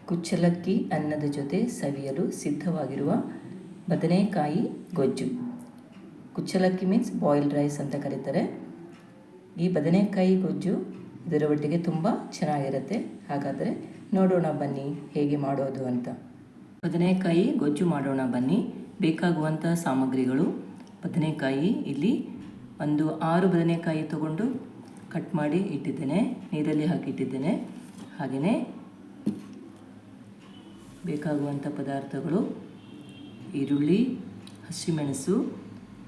ಕುಚ್ಚಲಕ್ಕಿ ಅನ್ನದ ಜೊತೆ ಸವಿಯಲು ಸಿದ್ಧವಾಗಿರುವ ಬದನೆಕಾಯಿ ಗೊಜ್ಜು. ಕುಚ್ಚಲಕ್ಕಿ ಮೀನ್ಸ್ ಬಾಯ್ಲ್ಡ್ ರೈಸ್ ಅಂತ ಕರೀತಾರೆ. ಈ ಬದನೆಕಾಯಿ ಗೊಜ್ಜು ಇದರ ಒಟ್ಟಿಗೆ ತುಂಬ ಚೆನ್ನಾಗಿರುತ್ತೆ. ಹಾಗಾದರೆ ನೋಡೋಣ ಬನ್ನಿ ಹೇಗೆ ಮಾಡೋದು ಅಂತ. ಬದನೆಕಾಯಿ ಗೊಜ್ಜು ಮಾಡೋಣ ಬನ್ನಿ. ಬೇಕಾಗುವಂಥ ಸಾಮಗ್ರಿಗಳು: ಬದನೆಕಾಯಿ ಇಲ್ಲಿ ಒಂದು 6 ಬದನೆಕಾಯಿ ತಗೊಂಡು ಕಟ್ ಮಾಡಿ ಇಟ್ಟಿದ್ದೇನೆ, ನೀರಲ್ಲಿ ಹಾಕಿಟ್ಟಿದ್ದೇನೆ. ಹಾಗೆಯೇ ಬೇಕಾಗುವಂಥ ಪದಾರ್ಥಗಳು: ಈರುಳ್ಳಿ, ಹಸಿಮೆಣಸು,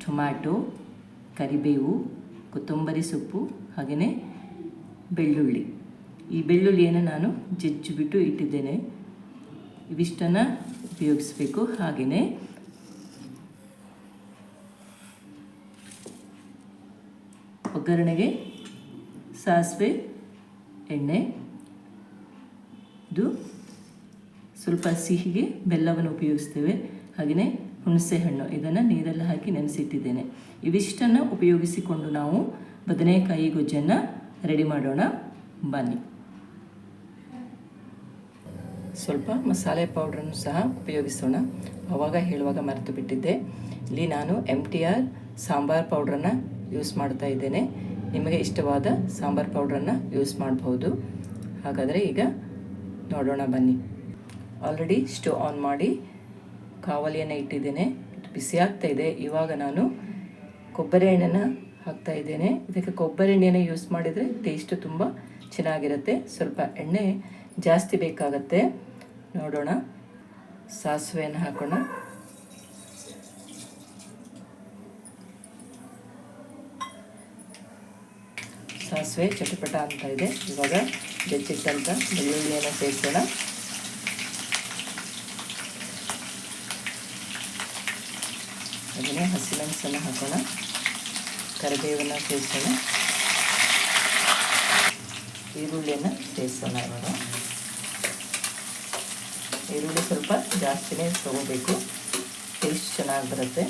ಟೊಮ್ಯಾಟೊ, ಕರಿಬೇವು, ಕೊತ್ತಂಬರಿ ಸೊಪ್ಪು, ಹಾಗೆಯೇ ಬೆಳ್ಳುಳ್ಳಿ. ಈ ಬೆಳ್ಳುಳ್ಳಿಯನ್ನು ನಾನು ಜಜ್ಜಿಬಿಟ್ಟು ಇಟ್ಟಿದ್ದೇನೆ. ಇವಿಷ್ಟನ್ನು ಉಪಯೋಗಿಸಬೇಕು. ಹಾಗೆಯೇ ಒಗ್ಗರಣೆಗೆ ಸಾಸಿವೆ, ಎಣ್ಣೆ, ಇದು ಸ್ವಲ್ಪ ಸಿಹಿಗೆ ಬೆಲ್ಲವನ್ನು ಉಪಯೋಗಿಸ್ತೇವೆ. ಹಾಗೆಯೇ ಹುಣಸೆ ಹಣ್ಣು, ಇದನ್ನು ನೀರಲ್ಲಿ ಹಾಕಿ ನೆನೆಸಿಟ್ಟಿದ್ದೇನೆ. ಇವಿಷ್ಟನ್ನು ಉಪಯೋಗಿಸಿಕೊಂಡು ನಾವು ಬದನೆಕಾಯಿ ಗೊಜ್ಜನ್ನು ರೆಡಿ ಮಾಡೋಣ ಬನ್ನಿ. ಸ್ವಲ್ಪ ಮಸಾಲೆ ಪೌಡ್ರನ್ನು ಸಹ ಉಪಯೋಗಿಸೋಣ. ಆವಾಗ ಹೇಳುವಾಗ ಮರೆತು ಬಿಟ್ಟಿದ್ದೆ. ಇಲ್ಲಿ ನಾನು MTR ಸಾಂಬಾರ್ ಪೌಡ್ರನ್ನು ಯೂಸ್ ಮಾಡ್ತಾ ಇದ್ದೇನೆ. ನಿಮಗೆ ಇಷ್ಟವಾದ ಸಾಂಬಾರ್ ಪೌಡ್ರನ್ನು ಯೂಸ್ ಮಾಡಬಹುದು. ಹಾಗಾದರೆ ಈಗ ನೋಡೋಣ ಬನ್ನಿ. ಆಲ್ರೆಡಿ ಸ್ಟವ್ ಆನ್ ಮಾಡಿ ಕಾವಲಿಯನ್ನು ಇಟ್ಟಿದ್ದೇನೆ. ಬಿಸಿ ಆಗ್ತಾ ಇದೆ. ಇವಾಗ ನಾನು ಕೊಬ್ಬರಿ ಎಣ್ಣೆನ ಹಾಕ್ತಾ ಇದ್ದೇನೆ. ಇದಕ್ಕೆ ಕೊಬ್ಬರಿ ಎಣ್ಣೆನ ಯೂಸ್ ಮಾಡಿದರೆ ಟೇಸ್ಟು ತುಂಬ ಚೆನ್ನಾಗಿರುತ್ತೆ. ಸ್ವಲ್ಪ ಎಣ್ಣೆ ಜಾಸ್ತಿ ಬೇಕಾಗತ್ತೆ. ನೋಡೋಣ. ಸಾಸಿವೆಯನ್ನು ಹಾಕೋಣ. ಸಾಸಿವೆ ಚಟಪಟ ಅಂತ ಇದೆ. ಇವಾಗ ಜಜ್ಜಿಟ್ಟಂಥ ಬೆಳ್ಳುಳ್ಳಿಯನ್ನು ಸೇರಿಸೋಣ. ಅದನ್ನೇ ಹಸಿಮೆಣಸನ್ನು ಹಾಕೋಣ. ಕರಿಬೇವನ್ನು ಸೇರಿಸೋಣ. ಈರುಳ್ಳಿಯನ್ನು ಸೇರಿಸೋಣ. ಇವಾಗ ಈರುಳ್ಳಿ ಸ್ವಲ್ಪ ಜಾಸ್ತಿನೇ ತಗೋಬೇಕು, ಟೇಸ್ಟ್ ಚೆನ್ನಾಗಿ ಬರುತ್ತೆ.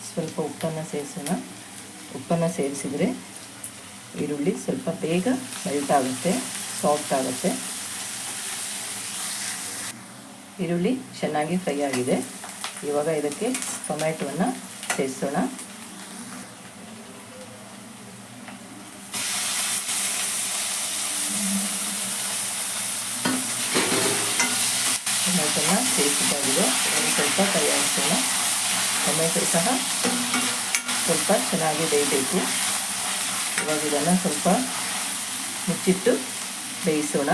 ಸ್ವಲ್ಪ ಉಪ್ಪನ್ನು ಸೇರಿಸೋಣ. ಉಪ್ಪನ್ನು ಸೇರಿಸಿದರೆ ಈರುಳ್ಳಿ ಸ್ವಲ್ಪ ಬೇಗ ಮೆಲ್ಟ್ ಆಗುತ್ತೆ, ಸಾಫ್ಟ್ ಆಗುತ್ತೆ. ಈರುಳ್ಳಿ ಚೆನ್ನಾಗಿ ಫ್ರೈ ಆಗಿದೆ. ಇವಾಗ ಇದಕ್ಕೆ ಟೊಮ್ಯಾಟೊವನ್ನು ಸೇರಿಸೋಣ. ಟೊಮ್ಯಾಟೊನ ಸೇರಿಸಿದ್ದಾಗಿದೆ. ಸ್ವಲ್ಪ ಫ್ರೈ ಆಗಿಸೋಣ. ಟೊಮೆಟೊ ಸಹ ಸ್ವಲ್ಪ ಚೆನ್ನಾಗಿ ಬೇಯಬೇಕು. ಇವಾಗ ಇದನ್ನು ಸ್ವಲ್ಪ ಮುಚ್ಚಿಟ್ಟು ಬೇಯಿಸೋಣ.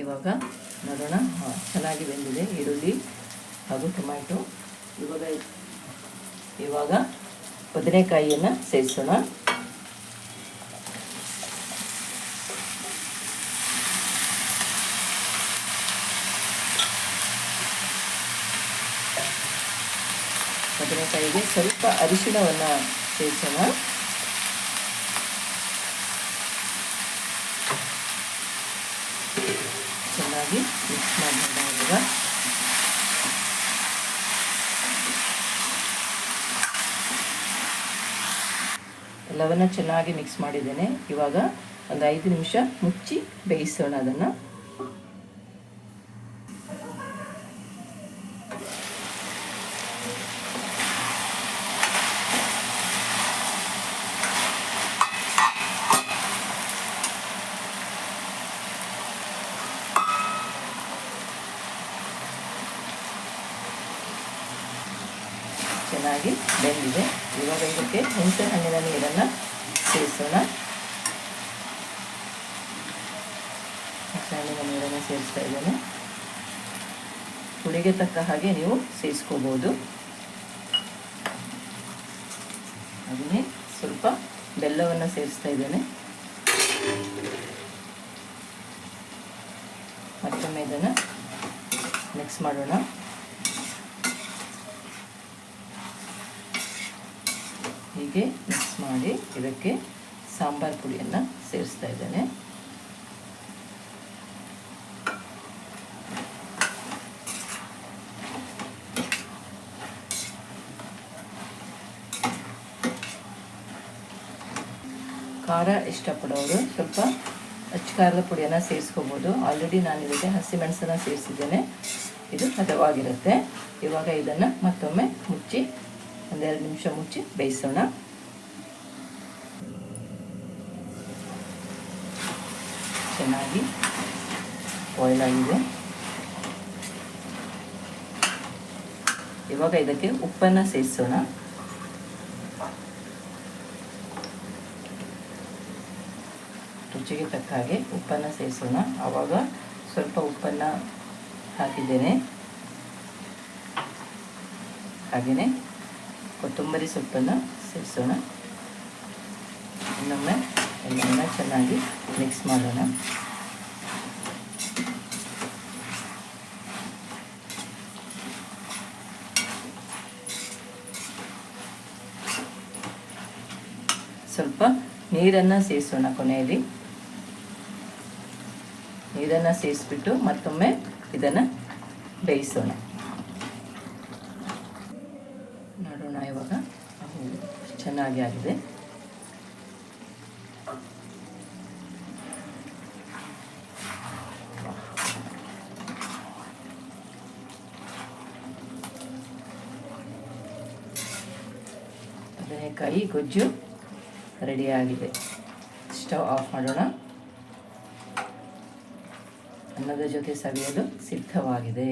ಇವಾಗ ನೋಡೋಣ. ಚೆನ್ನಾಗಿ ಬೆಂದಿದೆ ಈರುಳ್ಳಿ ಹಾಗೂ ಟೊಮ್ಯಾಟೊ. ಇವಾಗ ಬದನೆಕಾಯಿಯನ್ನು ಸೇರಿಸೋಣ. ಬದನೆಕಾಯಿಗೆ ಸ್ವಲ್ಪ ಅರಿಶಿಣವನ್ನು ಸೇರಿಸೋಣ. ಚೆನ್ನಾಗಿ ಮಿಕ್ಸ್ ಮಾಡೋಣ. ಇವಾಗ ಎಲ್ಲವನ್ನು ಚೆನ್ನಾಗಿ ಮಿಕ್ಸ್ ಮಾಡಿದ್ದೇನೆ. ಇವಾಗ ಒಂದು 5 ನಿಮಿಷ ಮುಚ್ಚಿ ಬೇಯಿಸೋಣ ಅದನ್ನು. ಚೆನ್ನಾಗಿ ಬೆಂದಿದೆ. ಇವಾಗ ಇದಕ್ಕೆ ಹುಣಸೆ ಹಣ್ಣಿನ ನೀರನ್ನು ಸೇರಿಸೋಣ. ಹುಣಸೆ ಹಣ್ಣಿನ ನೀರನ್ನು ಸೇರಿಸ್ತಾ ಇದ್ದೇನೆ. ಹುಳಿಗೆ ತಕ್ಕ ಹಾಗೆ ನೀವು ಸೇರಿಸ್ಕೋಬೋದು. ಹಾಗೆಯೇ ಸ್ವಲ್ಪ ಬೆಲ್ಲವನ್ನು ಸೇರಿಸ್ತಾ ಇದ್ದೇನೆ. ಮತ್ತೊಮ್ಮೆ ಇದನ್ನು ಮಿಕ್ಸ್ ಮಾಡೋಣ. ಹೀಗೆ ಮಿಕ್ಸ್ ಮಾಡಿ ಇದಕ್ಕೆ ಸಾಂಬಾರು ಪುಡಿಯನ್ನು ಸೇರಿಸ್ತಾ ಇದ್ದೇನೆ. ಖಾರ ಇಷ್ಟಪಡೋರು ಸ್ವಲ್ಪ ಅಚ್ಚ ಖಾರದ ಪುಡಿಯನ್ನು ಸೇರಿಸ್ಕೋಬೋದು. ಆಲ್ರೆಡಿ ನಾನು ಇದಕ್ಕೆ ಹಸಿಮೆಣಸನ್ನು ಸೇರಿಸಿದ್ದೇನೆ, ಇದು ಹದವಾಗಿರುತ್ತೆ. ಇವಾಗ ಇದನ್ನು ಮತ್ತೊಮ್ಮೆ ಮುಚ್ಚಿ 1-2 ನಿಮಿಷ ಮುಚ್ಚಿ ಬೇಯಿಸೋಣ. ಚೆನ್ನಾಗಿ ಬಾಯ್ಲ್ ಆಗಿದೆ. ಇವಾಗ ಇದಕ್ಕೆ ಉಪ್ಪನ್ನು ಸೇರಿಸೋಣ. ರುಚಿಗೆ ತಕ್ಕ ಹಾಗೆ ಉಪ್ಪನ್ನು ಸೇರಿಸೋಣ. ಆವಾಗ ಸ್ವಲ್ಪ ಉಪ್ಪನ್ನು ಹಾಕಿದ್ದೇನೆ. ಹಾಗೆಯೇ ಕೊತ್ತಂಬರಿ ಸೊಪ್ಪನ್ನು ಸೇರಿಸೋಣ. ಇನ್ನೊಮ್ಮೆ ಎಲ್ಲವನ್ನು ಚೆನ್ನಾಗಿ ಮಿಕ್ಸ್ ಮಾಡೋಣ. ಸ್ವಲ್ಪ ನೀರನ್ನು ಸೇರಿಸೋಣ. ಕೊನೆಯಲ್ಲಿ ನೀರನ್ನು ಸೇರಿಸ್ಬಿಟ್ಟು ಮತ್ತೊಮ್ಮೆ ಇದನ್ನು ಬೇಯಿಸೋಣ. ನೋಡೋಣ ಇವಾಗ ಚೆನ್ನಾಗಿ ಆಗಿದೆ. ಬದನೆಕಾಯಿ ಗೊಜ್ಜು ರೆಡಿಯಾಗಿದೆ. ಸ್ಟವ್ ಆಫ್ ಮಾಡೋಣ. ಅನ್ನದ ಜೊತೆ ಸವಿಯಲು ಸಿದ್ಧವಾಗಿದೆ.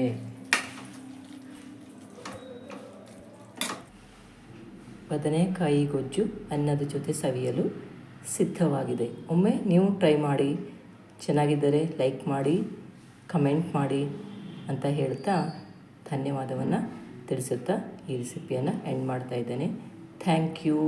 ಬದನೆಕಾಯಿ ಗೊಜ್ಜು ಅನ್ನದ ಜೊತೆ ಸವಿಯಲು ಸಿದ್ಧವಾಗಿದೆ. ಒಮ್ಮೆ ನೀವು ಟ್ರೈ ಮಾಡಿ, ಚೆನ್ನಾಗಿದ್ದರೆ ಲೈಕ್ ಮಾಡಿ, ಕಮೆಂಟ್ ಮಾಡಿ ಅಂತ ಹೇಳ್ತಾ ಧನ್ಯವಾದವನ್ನು ತಿಳಿಸುತ್ತಾ ಈ ರೆಸಿಪಿಯನ್ನು ಎಂಡ್ ಮಾಡ್ತಾ ಇದ್ದೇನೆ. Thank you.